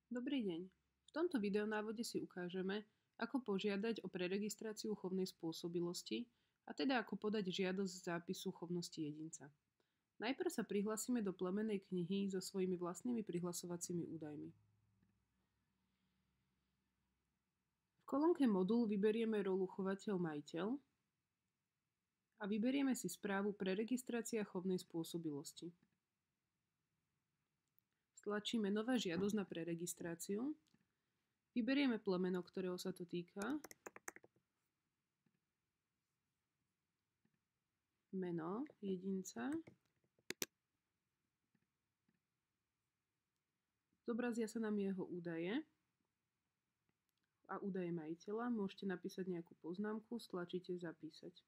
Dobrý deň. V tomto videonávode si ukážeme, ako požiadať o preregistráciu chovnej spôsobilosti, a teda ako podať žiadosť zápisu chovnosti jedinca. Najprv sa prihlásime do plemennej knihy so svojimi vlastnými prihlasovacími údajmi. V kolónke Modul vyberieme rolu chovateľ-majiteľ a vyberieme si správu Preregistrácia chovnej spôsobilosti. Stlačíme Nová žiadosť na preregistráciu. Vyberieme plemeno, ktorého sa to týka. Meno jedinca. Zobrazia sa nám jeho údaje a údaje majiteľa. Môžete napísať nejakú poznámku, stlačíte Zapísať.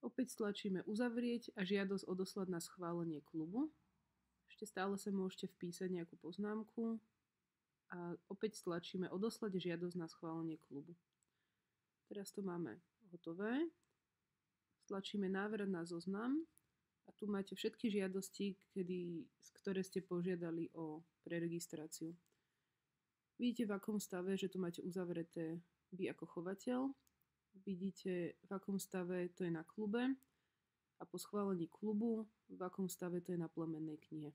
Opäť stlačíme Uzavrieť a žiadosť odoslať na schválenie klubu. Ešte stále sa môžete vpísať nejakú poznámku a opäť stlačíme Odoslať žiadosť na schválenie klubu. Teraz to máme hotové. Stlačíme Návrat na zoznam a tu máte všetky žiadosti, ktoré ste požiadali o preregistráciu. Vidíte, v akom stave, že to máte uzavreté vy ako chovateľ. Vidíte, v akom stave to je na klube a po schválení klubu, v akom stave to je na plemennej knihe.